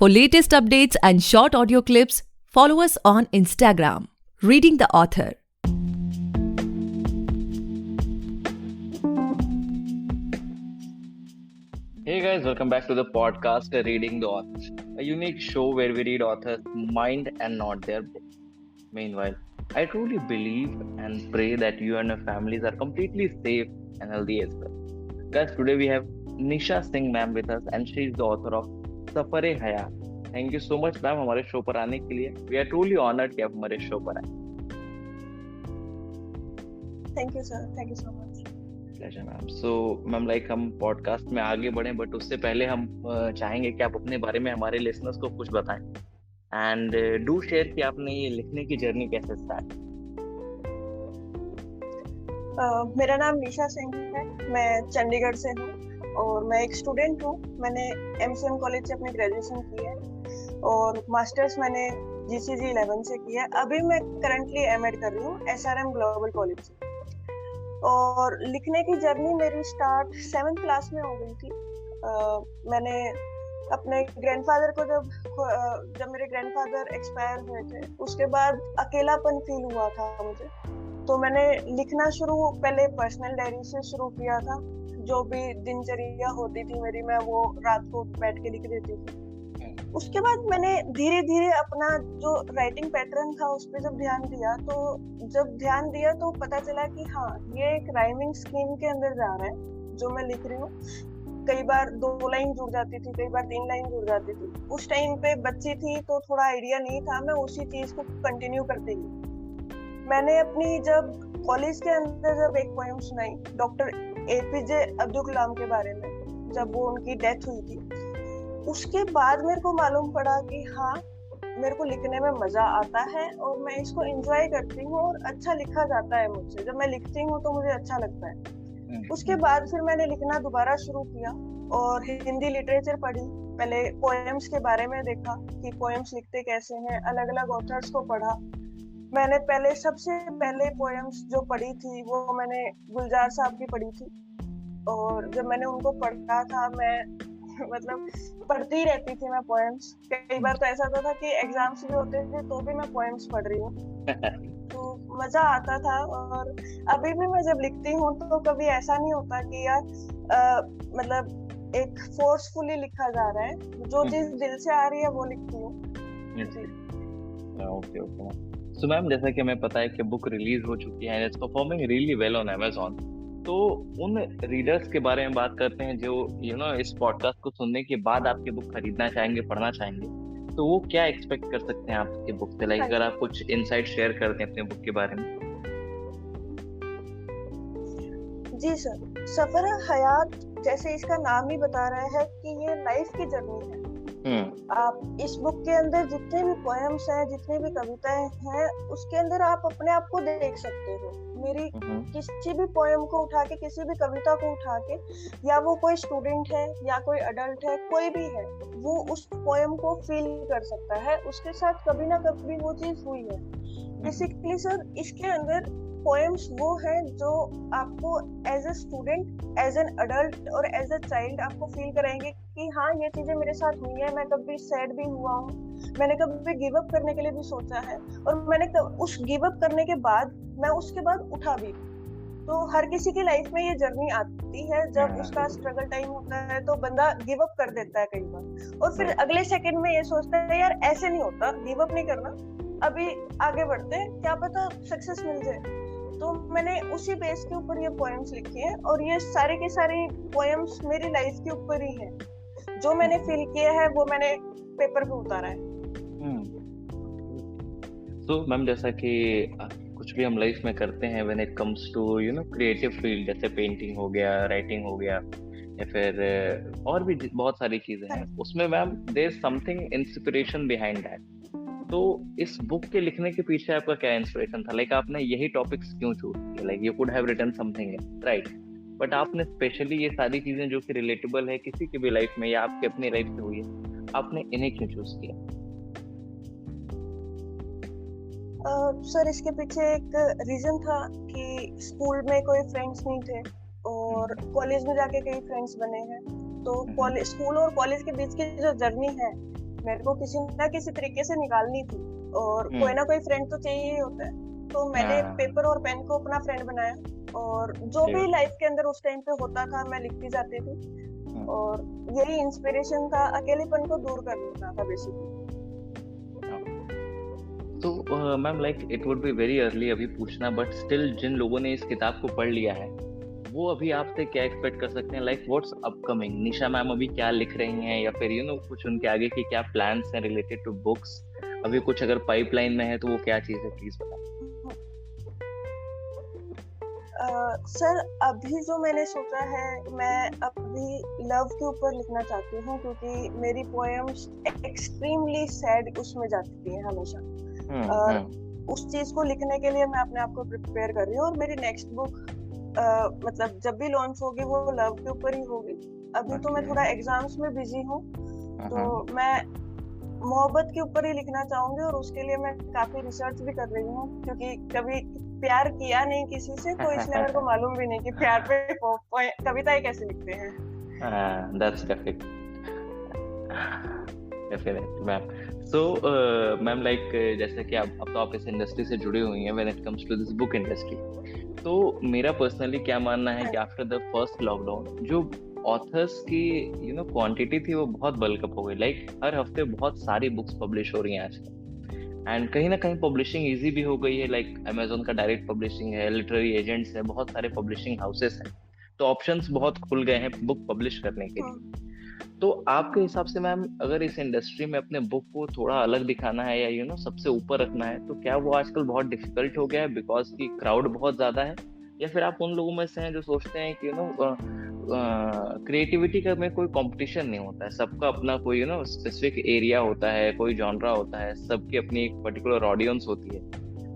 For latest updates and short audio clips, follow us on Instagram, Reading the Author. Hey guys, welcome back to the podcast Reading the Author, a unique show where we read authors' mind and not their book. Meanwhile, I truly believe and pray that you and your families are completely safe and healthy as well. Guys, today we have Nisha Singh ma'am with us and she is the author of Safar-e-Hayat. Thank you so much ma'am हमारे show पर आने के लिए. We are truly honored कि आप हमारे show पर आए. Thank you, sir. Thank you so much. Pleasure ma'am. So ma'am हम पॉडकास्ट में आगे बढ़ें बट उससे पहले हम चाहेंगे कि आप अपने बारे में हमारे लिसनर्स को कुछ बताएं एंड डू शेयर कि आपने ये लिखने की जर्नी कैसे स्टार्ट. मेरा नाम निशा सिंह है. मैं चंडीगढ़ से हूँ और मैं एक स्टूडेंट हूँ. मैंने MCM कॉलेज से अपनी ग्रेजुएशन की है और मास्टर्स मैंने GCG 11 से की है. अभी मैं करंटली M.Ed कर रही हूँ SRM ग्लोबल कॉलेज से. और लिखने की जर्नी मेरी स्टार्ट 7th क्लास में हो गई थी. मैंने अपने ग्रैंडफादर को जब मेरे ग्रैंडफादर एक्सपायर हुए थे उसके बाद अकेलापन फील हुआ था मुझे. तो मैंने लिखना पहले पर्सनल डायरी से शुरू किया था. जो भी दिनचर्या होती थी मेरी मैं वो रात को बैठ के लिख देती थी. उसके बाद मैंने धीरे धीरे अपना जो राइटिंग पैटर्न था उस पर जब ध्यान दिया तो पता चला कि हाँ ये एक राइमिंग स्कीम के अंदर जा रहा है जो मैं लिख रही हूँ. कई बार 2 लाइन जुड़ जाती थी, कई बार 3 लाइन जुड़ जाती थी. उस टाइम पे बच्ची थी तो थोड़ा आइडिया नहीं था. मैं उसी चीज को कंटिन्यू करती गई. मैंने अपनी जब कॉलेज के अंदर जब एक पोएम सुनाई डॉक्टर APJ अब्दुल कलाम के बारे में, जब वो उनकी डेथ हुई थी, उसके बाद मेरे को मालूम पड़ा कि हाँ मेरे को लिखने में मजा आता है और मैं इसको एंजॉय करती हूँ और अच्छा लिखा जाता है मुझसे. जब मैं लिखती हूँ तो मुझे अच्छा लगता है. उसके बाद फिर मैंने लिखना दोबारा शुरू किया और हिंदी लिटरेचर पढ़ी. पहले पोएम्स के बारे में देखा कि पोएम्स लिखते कैसे हैं, अलग अलग ऑथर्स को पढ़ा. मैंने सबसे पहले पोएम्स जो पढ़ी थी वो मैंने गुलजार साहब की पढ़ी थी. और जब मैंने उनको पढ़ा था मैं मतलब पढ़ती ही रहती थी मैं पोएम्स. कई बार तो ऐसा होता था कि एग्जाम्स भी होते थे तो भी मैं पोएम्स पढ़ रही हूँ. तो मजा आता था. और अभी भी मैं जब लिखती हूँ तो कभी ऐसा नहीं होता कि यार मतलब एक फोर्सफुली लिखा जा रहा है. जो चीज दिल से आ रही है वो लिखती हूँ. ओके. सो मैम जैसा कि हमें पता है कि बुक रिलीज हो चुकी है, it's performing really well on Amazon. तो उन रीडर्स के बारे में बात करते हैं जो इस पॉडकास्ट को सुनने के बाद आपकी बुक खरीदना चाहेंगे, पढ़ना चाहेंगे, तो वो क्या एक्सपेक्ट कर सकते हैं आपकी बुक से. अगर आप कुछ इनसाइट शेयर कर दें अपने बुक के बारे में. जी सर. सफर-ए-हयात जैसे इसका नाम ही बता रहा है कि ये लाइफ की जर्नी है. आप इस बुक के अंदर जितने भी पोएम्स हैं, जितनी भी कविताएं हैं, उसके अंदर आप अपने आप को देख सकते हो. मेरी किसी भी पोएम को उठा के, किसी भी कविता को उठा के, या वो कोई स्टूडेंट है या कोई अडल्ट है, कोई भी है, वो उस पोएम को फील कर सकता है. उसके साथ कभी ना कभी वो चीज हुई है. बेसिकली सर इसके अंदर पोएम्स वो हैं जो आपको as a student, as an adult और एज अ चाइल्ड आपको फील कराएंगे कि हाँ ये चीजें मेरे साथ हुई है. मैं कभी सैड भी हुआ हूँ, मैंने कभी गिव अप करने के लिए भी सोचा है और मैंने उस गिव अप करने के बाद मैं उसके बाद उठा भी. तो हर किसी की लाइफ में ये जर्नी आती है. जब उसका स्ट्रगल टाइम होता है तो बंदा गिव अप कर देता है कई बार और फिर अगले सेकंड में ये सोचता है यार ऐसे नहीं होता, गिव अप नहीं करना, अभी आगे बढ़ते हैं, क्या पता सक्सेस मिल जाए. तो मैंने उसी बेस के ऊपर ये पोएम्स लिखे हैं और ये सारे के सारे पोएम्स मेरी लाइफ के ऊपर ही हैं. जो मैंने फील किया है वो मैंने पेपर पे उतारा है. तो मैम जैसा कि कुछ भी हम लाइफ में करते हैं when it comes to creative field, जैसे पेंटिंग हो गया, राइटिंग हो गया या फिर और भी बहुत सारी चीजें हैं, उसमें ma'am there is something inspiration behind that. तो इस बुक के लिखने के पीछे आपका क्या इंस्पिरेशन था? आपने यही टॉपिक्स क्यों चूज किए? You could have written something right, but आपने स्पेशली ये सारी चीजें जो कि रिलेटेबल है किसी की भी लाइफ में या आपके अपनी लाइफ से हुई है, आपने इन्हें क्यों चूज किया? सर इसके पीछे एक रीजन था कि स्कूल में कोई फ्रेंड्स नहीं थे और कॉलेज में जाके कई फ्रेंड्स बने हैं. तो स्कूल और कॉलेज के बीच की जो जर्नी है मेरे को किसी ना किसी तरीके से निकालनी थी, और कोई ना कोई फ्रेंड तो चाहिए ही होता है। तो मैंने पेपर और पेन को अपना फ्रेंड बनाया, और जो भी लाइफ के अंदर उस टाइम पे होता था मैं लिखती जाती थी, और यही इंस्पिरेशन था, अकेलेपन को दूर करना था बेसिकली। तो ma'am like it would be very early अभी पूछना, बट स्टिल जिन लोगों ने इस किताब को पढ़ लिया है वो अभी आपसे क्या एक्सपेक्ट कर सकते हैं? Like what's upcoming? Nisha ma'am अभी क्या लिख रही हैं, या फिर कुछ उनके आगे की क्या प्लान्स हैं रिलेटेड टू बुक्स? अभी कुछ अगर पाइपलाइन में है तो वो क्या चीज है, प्लीज बताएं। सर अभी जो मैंने सोचा है, मैं अभी लव के ऊपर लिखना चाहती हूँ, क्योंकि मेरी पोएम्स एक्सट्रीमली सैड उसमें जाती हैं हमेशा, और उस चीज को लिखने के लिए मैं अपने आप को प्रिपेयर कर रही हूँ। और मेरी नेक्स्ट बुक मतलब जब भी लॉन्च होगी वो लव के ऊपर ही होगी। अभी तो मैं थोड़ा एग्जाम्स में बिजी हूँ, तो मैं मोहब्बत के ऊपर ही लिखना चाहूंगी, और उसके लिए मैं काफी रिसर्च भी कर रही हूँ, क्योंकि कभी प्यार किया नहीं किसी से, तो इसलिए मेरे को मालूम भी नहीं कि प्यार पे कविताएं कैसे लिखते हैं। That's definitely ma'am. So ma'am like जैसे कि अब तो आप इस इंडस्ट्री से जुड़ी हुई हैं, when it comes to this book industry, तो मेरा पर्सनली क्या मानना है कि आफ्टर द फर्स्ट लॉकडाउन जो ऑथर्स की क्वांटिटी थी वो बहुत बल्कअप हो गई। लाइक हर हफ्ते बहुत सारी बुक्स पब्लिश हो रही हैं आजकल, एंड कहीं ना कहीं पब्लिशिंग इजी भी हो गई है। लाइक अमेजोन का डायरेक्ट पब्लिशिंग है, लिटरेरी एजेंट्स है, बहुत सारे पब्लिशिंग हाउसेस हैं, तो ऑप्शंस बहुत खुल गए हैं बुक पब्लिश करने के लिए। तो आपके हिसाब से मैम अगर इस इंडस्ट्री में अपने बुक को थोड़ा अलग दिखाना है या सबसे ऊपर रखना है, तो क्या वो आजकल बहुत डिफिकल्ट हो गया है बिकॉज की क्राउड बहुत ज्यादा है, या फिर आप उन लोगों में से हैं जो सोचते हैं कि क्रिएटिविटी का में कोई कंपटीशन नहीं होता है, सबका अपना कोई स्पेसिफिक एरिया होता है, कोई जॉनरा होता है, सबकी अपनी एक पर्टिकुलर ऑडियंस होती है?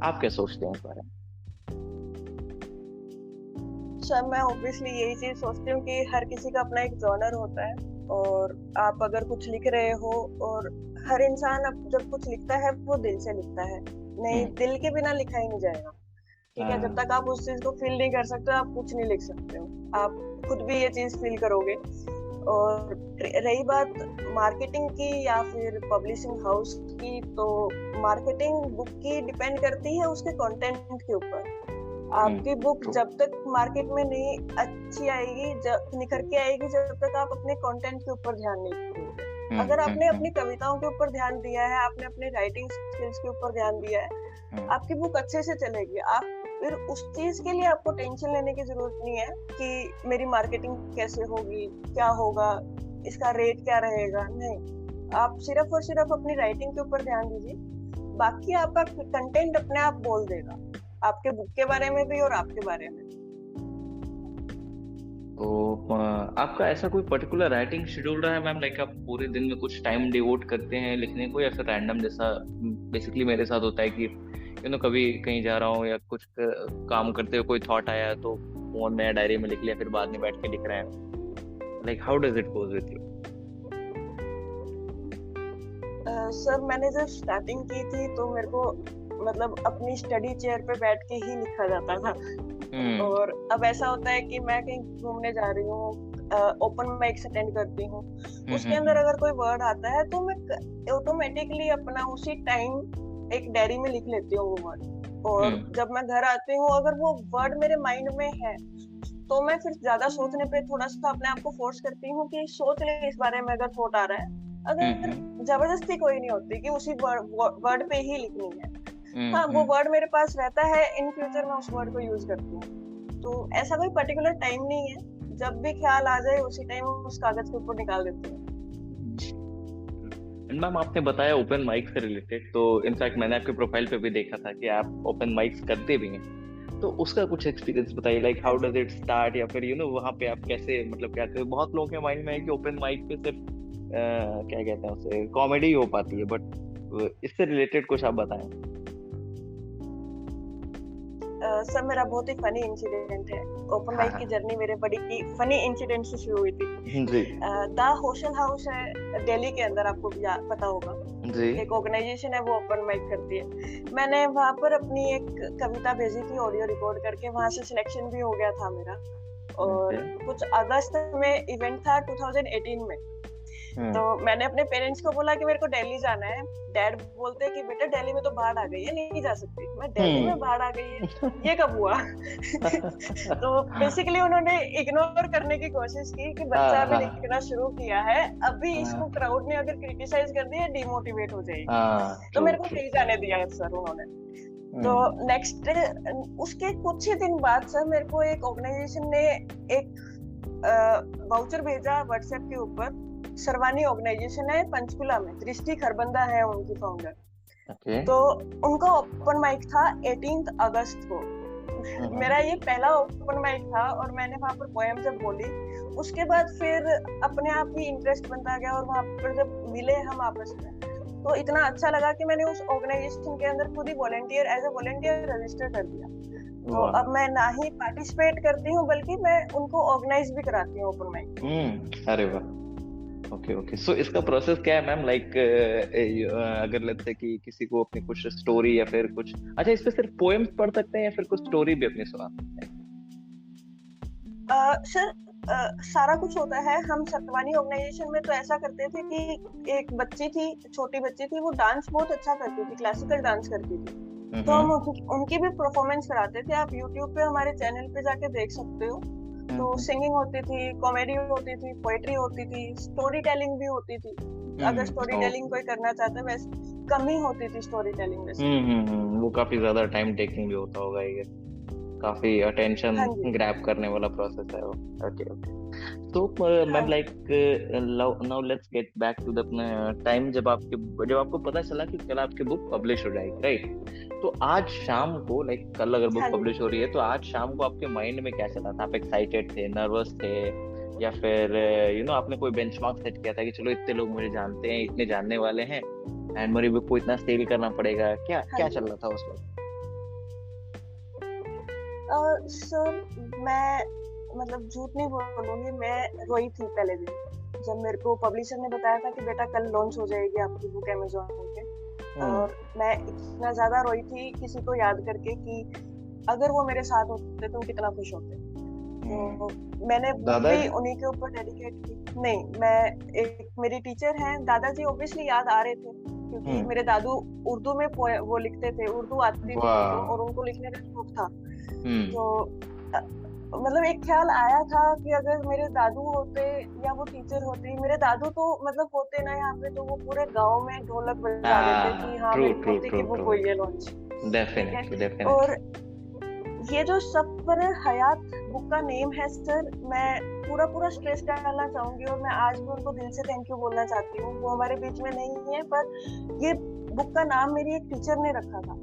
आप क्या सोचते हैं इस बारे में? सर मैं ऑब्वियसली यही चीज सोचती हूँ कि हर किसी का अपना एक जॉनर होता है, और आप अगर कुछ लिख रहे हो, और हर इंसान अब जब कुछ लिखता है वो दिल से लिखता है, नहीं दिल के बिना लिखा ही नहीं जाएगा, ठीक है? जब तक आप उस चीज को फील नहीं कर सकते आप कुछ नहीं लिख सकते हो, आप खुद भी ये चीज फील करोगे। और रही बात मार्केटिंग की या फिर पब्लिशिंग हाउस की, तो मार्केटिंग बुक की डिपेंड करती है उसके कंटेंट के ऊपर। आपकी बुक जब तक मार्केट में नहीं अच्छी आएगी, जब निखर के आएगी, जब तक आप अपने कंटेंट के ऊपर ध्यान नहीं दोगे। अगर आपने अपनी कविताओं के ऊपर ध्यान दिया है, आपने अपने राइटिंग स्किल्स के ऊपर ध्यान दिया है, आपकी बुक अच्छे से चलेगी। आप फिर उस चीज के लिए आपको टेंशन लेने की जरूरत नहीं है कि मेरी मार्केटिंग कैसे होगी, क्या होगा, इसका रेट क्या रहेगा। नहीं, आप सिर्फ और सिर्फ अपनी राइटिंग के ऊपर ध्यान दीजिए, बाकी आपका कंटेंट अपने आप बोल देगा, आपके बुक के बारे में भी और आपके बारे में। तो आपका ऐसा कोई पर्टिकुलर राइटिंग शेड्यूल रहा है मैम? लाइक आप पूरे दिन में कुछ टाइम डिवोट करते हैं लिखने को, या फिर रैंडम जैसा बेसिकली मेरे साथ होता है कि कभी कहीं जा रहा हूँ या कुछ काम करते हुए कोई थॉट आया तो फोन में या डायरी में लिख लिया, फिर बाद में बैठ के लिख रहे हैं? Like how does it goes with you? Sir मैंने जब स्टार्टिंग की थी तो मेरे को मतलब अपनी स्टडी चेयर पे बैठ के ही लिखा जाता था, और अब ऐसा होता है कि मैं कहीं घूमने जा रही हूँ, ओपन माइक्स अटेंड करती हूँ, उसके अंदर अगर कोई वर्ड आता है तो मैं ऑटोमेटिकली अपना उसी टाइम एक डायरी में लिख लेती हूँ वो वर्ड। और जब मैं घर आती हूँ अगर वो वर्ड मेरे माइंड में है तो मैं फिर ज्यादा सोचने पे थोड़ा सा अपने आप को फोर्स करती हूँ कि सोच ले इस बारे में, अगर थॉट आ रहा है। अगर जबरदस्ती कोई नहीं होती कि उसी वर्ड पे ही लिखनी है। हाँ, वो वर्ड मेरे पास रहता है, इन फ्यूचर मैं उस वर्ड को यूज करती हूँ। तो ऐसा कोई पर्टिकुलर टाइम नहीं है, जब भी ख्याल आ जाए उसी टाइम उस कागज के ऊपर निकाल देती हूँ। मैम आपने बताया ओपन माइक से रिलेटेड, तो इनफैक्ट मैंने आपके प्रोफाइल पे भी देखा था कि आप ओपन माइक्स करते भी हैं, तो उसका कुछ एक्सपीरियंस बताइए। Like how does it start, या फिर वहाँ पे आप कैसे मतलब क्या करते? बहुत लोगों के माइंड में है कि ओपन माइक पे सिर्फ क्या कहते हैं उसे कॉमेडी हो पाती है, बट इससे रिलेटेड कुछ आप बताएं। सर मेरा बहुत ही फनी इंसिडेंट है। ओपन माइक की जर्नी मेरे बड़ी की फनी इंसिडेंट से शुरू हुई थी जी। द होशल हाउस है दिल्ली के अंदर, आपको पता होगा जी। एक ऑर्गेनाइजेशन है, वो ओपन माइक करती है। मैंने वहां पर अपनी एक कविता भेजी थी ऑडियो रिकॉर्ड करके, वहां से सिलेक्शन भी हो गया था मेरा। और कुछ अगस्त में इवेंट था 2018 में। तो मैंने अपने पेरेंट्स को बोला कि मेरे को दिल्ली जाना है। डैड बोलते हैं कि बेटा दिल्ली में तो बाढ़ आ गई है, नहीं जा सकती। मैं दिल्ली में बाढ़ आ गई है, ये कब हुआ? तो बेसिकली उन्होंने इग्नोर करने की कोशिश की कि बच्चा अभी लिखना शुरू किया है, अभी इसको क्राउड ने अगर क्रिटिसाइज कर दिया डिमोटिवेट हो जाएगी। तो मेरे को नहीं जाने दिया सर उन्होंने। तो नेक्स्ट उसके कुछ ही दिन बाद सर मेरे को एक ऑर्गेनाइजेशन ने एक वाउचर भेजा व्हाट्सएप के ऊपर। सर्वानी ऑर्गेनाइजेशन है पंचकुला में, दृष्टि खरबंदा है उनकी फाउंडर। तो उनका ओपन माइक था 18 अगस्त को। मेरा ये पहला ओपन माइक था और मैंने वहां पर पोएम जब बोली, उसके बाद फिर अपने आप ही इंटरेस्ट बनता गया और वहां पर जब मिले हम आपस में तो इतना अच्छा लगा कि मैंने उस ऑर्गेनाइजेशन के अंदर खुद ही एज ए वॉलंटियर रजिस्टर कर दिया। तो अब मैं ना ही पार्टिसिपेट करती हूँ बल्कि मैं उनको ऑर्गेनाइज भी कराती हूँ ओपन माइक। अरे वाह, ओके। सो इसका प्रोसेस क्या है मैम? लाइक अगर लेट्स से कि किसी को अपनी कुछ स्टोरी या फिर कुछ, अच्छा इस पे सिर्फ पोएम्स पढ़ सकते हैं या फिर कुछ स्टोरी भी अपनी सुना सकते हैं? सर सारा कुछ होता है। हम सर्वानी ऑर्गेनाइजेशन में तो ऐसा करते थे कि एक बच्ची थी, छोटी बच्ची थी, वो डांस बहुत अच्छा करती थी, क्लासिकल डांस करती थी। तो हम उनकी भी परफॉर्मेंस कराते थे। आप यूट्यूब पे हमारे चैनल पे जाके देख सकते हो। तो सिंगिंग होती थी, कॉमेडी होती थी, पोएट्री होती थी, स्टोरी टेलिंग भी होती थी। अगर स्टोरी टेलिंग कोई करना चाहता है, वैसे कम ही होती थी स्टोरी टेलिंग वैसे। वो काफी ज्यादा टाइम टेकिंग भी होता होगा ये, काफी अटेंशन ग्रैब करने वाला प्रोसेस है वो। ओके तो ma'am like now let's get back to the time जब आपको पता चला कि कल आपकी बुक पब्लिश हो जाएगी, राइट? तो आज शाम को, लाइक कल अगर बुक पब्लिश हो रही है तो आज शाम को आपके माइंड में क्या चला था? आप एक्साइटेड थे, नर्वस थे, या फिर आपने कोई बेंचमार्क सेट किया था कि चलो इतने लोग मुझे जानते हैं, इतने जानने वाले हैं एंड मेरी बुक को इतना सेल करना पड़ेगा? क्या चल रहा था उस वक्त? सर मैं मतलब झूठ नहीं बोलूंगी, मैं रोई थी पहले दिन जब मेरे को पब्लिशर ने बताया था कि बेटा कल लॉन्च हो जाएगी आपकी बुक अमेज़न पे। और मैं इतना ज्यादा रोई थी किसी को याद करके कि अगर वो मेरे साथ होते तो कितना खुश होते। तो मैंने बुक भी उन्हीं के ऊपर डेडिकेट की। नहीं, मैं एक मेरी टीचर हैं, दादाजी ऑब्वियसली याद आ रहे थे क्योंकि मेरे दादू उर्दू में वो लिखते थे, उर्दू आती थी और उनको लिखने का शौक था। तो मतलब एक ख्याल आया था कि अगर मेरे दादू होते या वो टीचर होती, मेरे दादू तो मतलब होते ना यहाँ पे, तो वो पूरे गांव में ढोलक बजा देते कि हाँ मेरी पोती की बुक हुई है लॉन्च। डेफिनेटली। और ये जो सफर हयात बुक का नेम है सर, मैं पूरा स्ट्रेस डालना चाहूंगी और मैं आज भी उनको दिल से थैंक यू बोलना चाहती हूँ। वो हमारे बीच में नहीं है, पर ये बुक का नाम मेरी एक टीचर ने रखा था।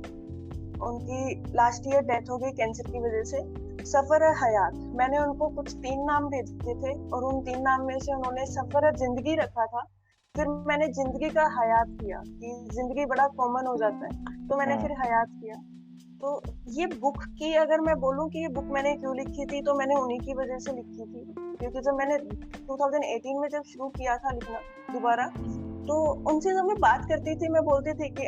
उनकी लास्ट ईयर डेथ हो गई कैंसर की वजह से। सफर हयात, मैंने उनको कुछ 3 नाम भेजे थे और उन 3 नाम में से उन्होंने सफर जिंदगी रखा था। फिर मैंने जिंदगी का हयात किया कि जिंदगी बड़ा कॉमन हो जाता है, तो मैंने फिर हयात किया। तो ये बुक की अगर मैं बोलूं कि ये बुक मैंने क्यों लिखी थी, तो मैंने उन्हीं की वजह से लिखी थी। क्योंकि जब मैंने 2018 में जब शुरू किया था लिखना दोबारा, तो उनसे जब मैं बात करती थी, मैं बोलती थी कि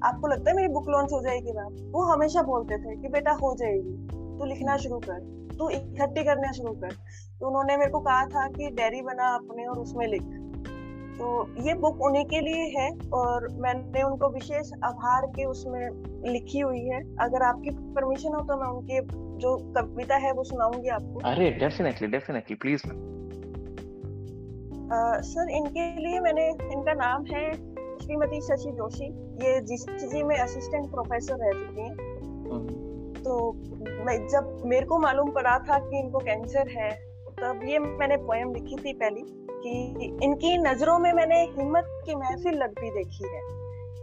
आपको लगता है मेरी बुक लॉन्च हो जाएगी मैम? वो हमेशा बोलते थे कि बेटा हो जाएगी, तू लिखना शुरू कर, तू इकट्ठी करना शुरू कर। तो उन्होंने मेरे को कहा था कि डायरी बना अपने और उसमें लिख। तो ये बुक उन्हीं के लिए है और मैंने उनको विशेष आभार के उसमें लिखी हुई है। अगर आपकी परमिशन हो तो मैं उनके जो कविता है वो सुनाऊंगी आपको। अरे डेफिनेटली प्लीज। सर इनके लिए मैंने, इनका नाम है श्रीमती शशि जोशी। ये जीसीजी में असिस्टेंट प्रोफेसर रह चुकी हैं। तो मैं जब मेरे को मालूम पड़ा था कि इनको कैंसर है, तब ये मैंने पोएम लिखी थी पहली कि इनकी नजरों में मैंने हिम्मत की महफिल लगती देखी है।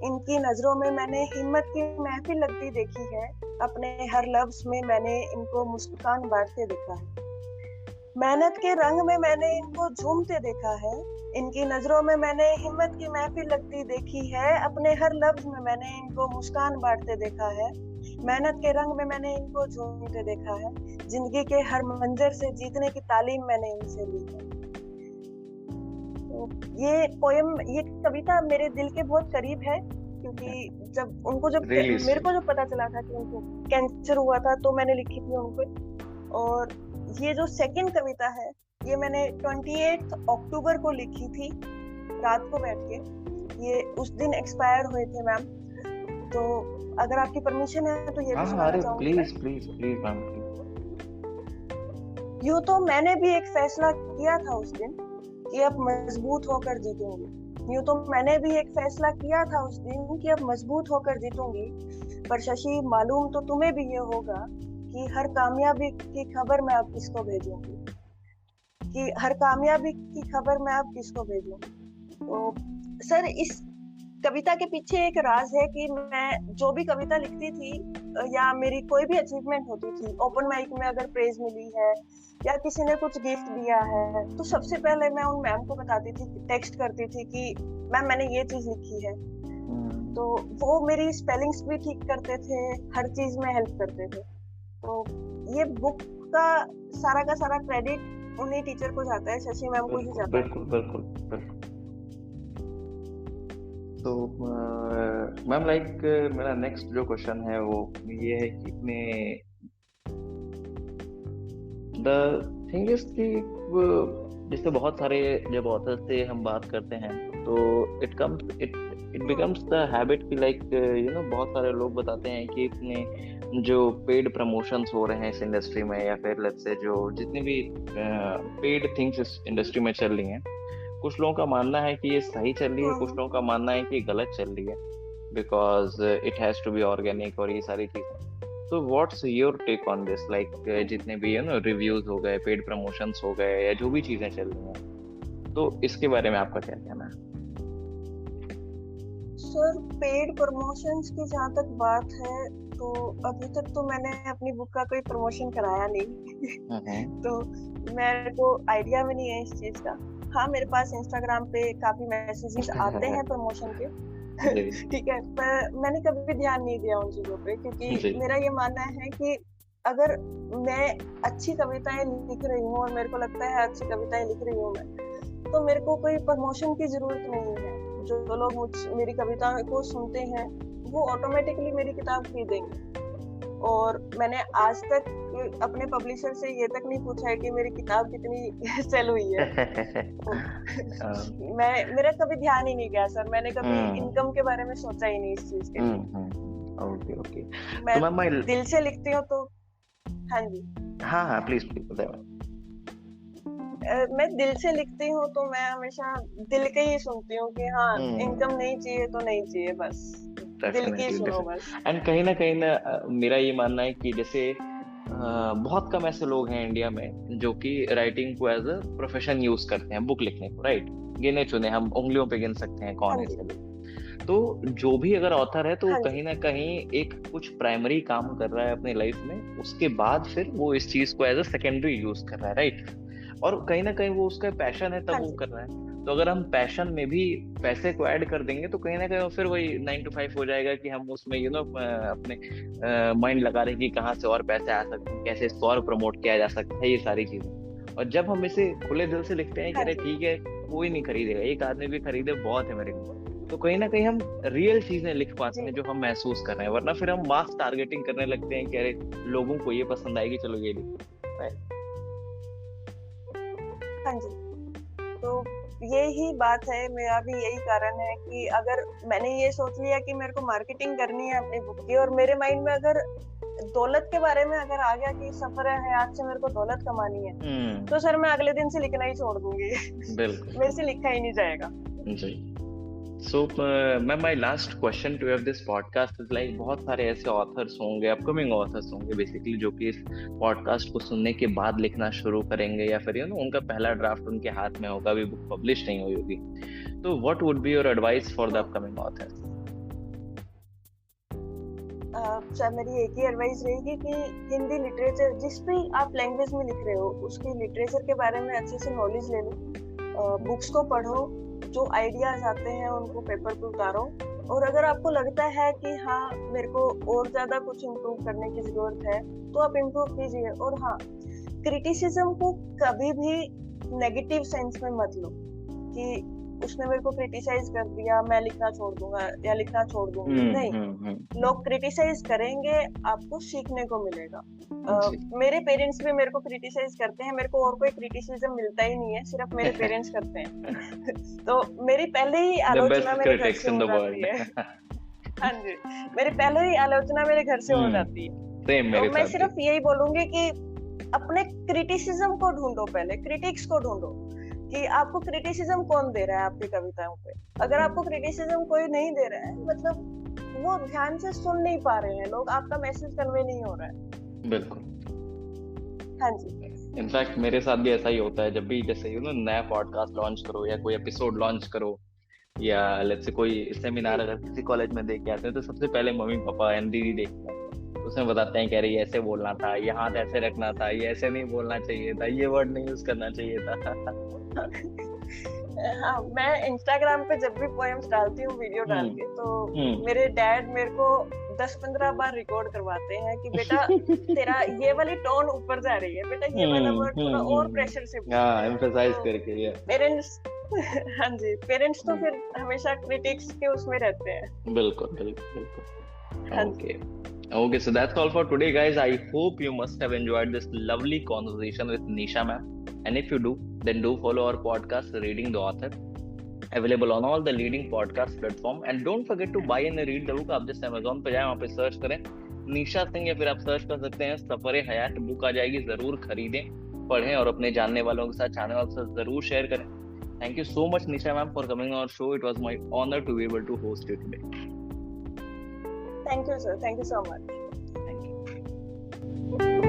इनकी नजरों में मैंने हिम्मत की महफिल लगती देखी है। अपने हर लफ्ज में मैंने इनको मुस्कान बांटते देखा है। मेहनत के रंग में मैंने इनको झूमते देखा है। इनकी नजरों में मैंने हिम्मत की महफिल लगती देखी है। अपने हर लफ्ज में मैंने इनको मुस्कान बांटते देखा है। मेहनत के रंग में मैंने इनको झूमते देखा है। जिंदगी के हर मंजर से जीतने की तालीम मैंने इनसे ली है। तो ये पोएम, ये कविता मेरे दिल के बहुत करीब है क्योंकि जब मेरे को जब पता चला था कि उनको कैंसर हुआ था, तो मैंने लिखी थी उनको। और ये जो सेकंड कविता है, ये मैंने 28 अक्टूबर को लिखी थी रात को बैठ के, ये उस दिन एक्सपायर हुए थे मैम, तो अगर आपकी परमिशन है तो ये भी सुनाना चाहूंगी। Please please please ma'am. यूँ तो मैंने भी एक फैसला किया था उस दिन कि अब मजबूत होकर जीतूंगी। यूँ तो मैंने भी एक फैसला किया था उस दिन कि अब मजबूत होकर जीतूंगी। पर शशि, मालूम तो तुम्हें भी ये होगा कि हर कामयाबी की खबर मैं अब किसको भेजूंगी, कि हर कामयाबी की खबर मैं अब किसको भेजूं। तो सर, इस कविता के पीछे एक राज है कि मैं जो भी कविता लिखती थी या मेरी कोई भी अचीवमेंट होती थी, ओपन माइक में अगर प्रेज मिली है या किसी ने कुछ गिफ्ट दिया है, तो सबसे पहले मैं उन मैम को बताती थी, टेक्स्ट करती थी कि मैम मैंने ये चीज लिखी है। तो वो मेरी स्पेलिंग्स भी ठीक करते थे, हर चीज में हेल्प करते थे। तो ये बुक का सारा क्रेडिट उन्हीं टीचर को जाता है, शशि मैम को ही जाता है। बिल्कुल बिल्कुल बिल्कुल। तो मैम लाइक मेरा नेक्स्ट जो क्वेश्चन है वो ये है कि मैं द थिंग इज कि जैसे बहुत सारे जब ऑथर से हम बात करते हैं तो इट बिकम्स द हैबिट कि लाइक बहुत सारे लोग बताते हैं कि इतने जो पेड प्रमोशंस हो रहे हैं इस इंडस्ट्री में, या फिर लेट्स से जो जितनी भी पेड थिंग्स इस इंडस्ट्री में चल रही हैं, कुछ लोगों का मानना है कि ये सही चल रही है, कुछ लोगों का मानना है कि गलत चल रही है, because it has to be organic और ये सारी चीजें। तो what's your take on this, like जितने भी रिव्यूज हो गए, पेड प्रमोशंस हो गए, या जो भी चीजें चल रही हैं, तो इसके बारे में आपका क्या कहना है? सर, पेड प्रमोशंस की जहाँ तक बात है तो अभी तक तो मैंने अपनी बुक का कोई प्रमोशन कराया नहीं तो मेरे को आइडिया भी नहीं है इस चीज का। हाँ, मेरे पास इंस्टाग्राम पे काफी मैसेजेस आते हैं प्रमोशन के ठीक है, पर मैंने कभी भी ध्यान नहीं दिया उन चीजों पे, क्योंकि मेरा ये मानना है कि अगर मैं अच्छी कविताएं लिख रही हूँ और मेरे को लगता है अच्छी कविताएं लिख रही हूँ मैं, तो मेरे को कोई प्रमोशन की जरूरत नहीं है। जो लोग मेरी कविताओं को सुनते हैं वो ऑटोमेटिकली मेरी किताब खरीदेंगे। और मैंने आज तक अपने पब्लिशर से ये तक नहीं पूछा है कि मेरी किताब कितनी सेल हुई है मेरा कभी ध्यान ही नहीं गया सर, मैंने कभी इनकम के बारे में सोचा ही नहीं इस चीज के लिए। ओके। मैं तो दिल से लिखती हूँ तो हाँ जी, हाँ प्लीज बताइए। मैं दिल से लिखती हूँ तो मैं हमेशा दिल के ही सुनती हूँ कि हाँ इनकम नहीं चाहिए तो नहीं चाहिए, बस दिल की सुनो बस। एंड कहीं ना मेरा ये मानना है कि जैसे बहुत कम ऐसे लोग हैं इंडिया में जो कि राइटिंग को एज अ प्रोफेशन यूज करते हैं, बुक लिखने को, राइट? गिने चुने हम उंगलियों पे गिन सकते हैं कौन है ऐसे लोग। तो जो भी अगर ऑथर है तो कहीं ना कहीं एक कुछ प्राइमरी काम कर रहा है अपनी लाइफ में, उसके बाद फिर वो इस चीज को एज अ सेकेंडरी यूज कर रहा है, राइट? और कहीं ना कहीं वो उसका पैशन है तब वो कर रहा है। तो अगर हम पैशन में भी पैसे को ऐड कर देंगे तो कहीं ना कहीं फिर वही 9 to 5 हो जाएगा कि हम उसमें अपने माइंड लगा रहे हैं कि कहाँ से और पैसे आ सकते हैं, कैसे इसको और प्रमोट किया जा सकता है, ये सारी चीजें। और जब हम इसे खुले दिल से लिखते हैं कि अरे ठीक है कोई नहीं खरीदेगा, एक आदमी भी खरीदे बहुत है मेरे को, तो कहीं ना कहीं हम रियल चीजें लिख पाते हैं जो हम महसूस कर रहे हैं। वरना फिर हम मास टारगेटिंग करने लगते हैं कि अरे लोगों को ये पसंद आएगी, चलो ये लिखो। हाँ जी, तो यही बात है, मेरा भी यही कारण है कि अगर मैंने ये सोच लिया कि मेरे को मार्केटिंग करनी है अपनी बुक की, और मेरे माइंड में अगर दौलत के बारे में अगर आ गया कि सफर है हयात से मेरे को दौलत कमानी है, तो सर मैं अगले दिन से लिखना ही छोड़ दूंगी बिल्कुल मेरे से लिखा ही नहीं जाएगा जी। So, my last question to you of this podcast is like बहुत सारे ऐसे ऑथर्स होंगे, अपकमिंग ऑथर्स होंगे बेसिकली, जो कि इस पॉडकास्ट को सुनने के बाद लिखना शुरू करेंगे, या फिर उनका पहला ड्राफ्ट उनके हाथ में होगा, अभी बुक पब्लिश नहीं हुई होगी। तो what would be your advice for the upcoming authors? Sir, मेरी एक ही एडवाइस रहेगी कि हिंदी लिटरेचर जिस भी आप लैंग्वेज में लिख रहे हो उसकी लिटरेचर के बारे में अच्छे से नॉलेज ले लो, बुक्स को पढ़ो, जो आइडियाज आते हैं उनको पेपर पे उतारो, और अगर आपको लगता है कि हाँ मेरे को और ज्यादा कुछ इम्प्रूव करने की जरूरत है तो आप इम्प्रूव कीजिए। और हाँ, क्रिटिसिज्म को कभी भी नेगेटिव सेंस में मत लो कि उसने मेरे को क्रिटिसाइज कर दिया, मैं लिखना छोड़ दूंगा या लिखना छोड़ दूंगी, नहीं। लोग क्रिटिसाइज करेंगे, आपको सीखने को मिलेगा। मेरे पेरेंट्स भी मेरे को क्रिटिसाइज करते हैं, मेरे को और कोई क्रिटिसिज्म मिलता ही नहीं है, सिर्फ मेरे पेरेंट्स करते हैं। तो मेरी पहले ही आलोचना मेरे घर से हो जाती है। हाँ जी, मेरी पहले ही आलोचना मेरे घर से हो जाती है। तो मैं सिर्फ यही बोलूंगी कि अपने क्रिटिसिज्म को ढूंढो, पहले क्रिटिक्स को ढूंढो कि आपको क्रिटिसिज्म कौन दे रहा है आपकी कविताओं पे। अगर आपको क्रिटिसिज्म कोई नहीं दे रहा है, मतलब वो ध्यान से सुन नहीं पा रहे हैं लोग, आपका मैसेज कन्वे नहीं हो रहा है। बिल्कुल। हाँ जी, इनफैक्ट मेरे साथ भी ऐसा ही होता है, जब भी जैसे नया पॉडकास्ट लॉन्च करो या कोई एपिसोड लॉन्च करो या लेट्स से कोई सेमिनार अगर किसी कॉलेज में देख के आते हैं, तो सबसे पहले मम्मी पापा एंड दीदी देखते हैं, उसमें बताते हैं कह रही ऐसे बोलना था, ये हाथ ऐसे रखना था, ये ऐसे नहीं बोलना चाहिए था, ये वर्ड नहीं यूज करना चाहिए था। हाँ, मैं इंस्टाग्राम पे जब भी पोएम्स डालती हूँ वीडियो डाल के, तो मेरे डैड मेरे को 10-15 बार रिकॉर्ड करवाते हैं कि बेटा तेरा ये वाली टोन ऊपर जा रही है, बेटा ये वाला वर्ड थोड़ा और प्रेशर से एम्फसाइज करके। पेरेंट्स हाँ जी, पेरेंट्स तो फिर हमेशा क्रिटिक्स के उसमें रहते हैं। बिल्कुल। Okay, so that's all for today, guys. I hope you must have enjoyed this lovely conversation with Nisha ma'am. And if you do, then do follow our podcast, Reading the Author, available on all the leading podcast platform. And don't forget to buy and read the book. आप जैसे Amazon पे जाएं, वहाँ पे search करें निशा सिंह, या फिर आप सर्च कर सकते हैं सफर हयात, बुक आ जाएगी। जरूर खरीदें, पढ़ें और अपने जानने वालों के साथ, चाहने वालों के साथ जरूर शेयर करें। Thank you so much, Nisha ma'am, for coming on our show. It was my honor to be able to host you today. Thank you, sir. Thank you so much. Thank you.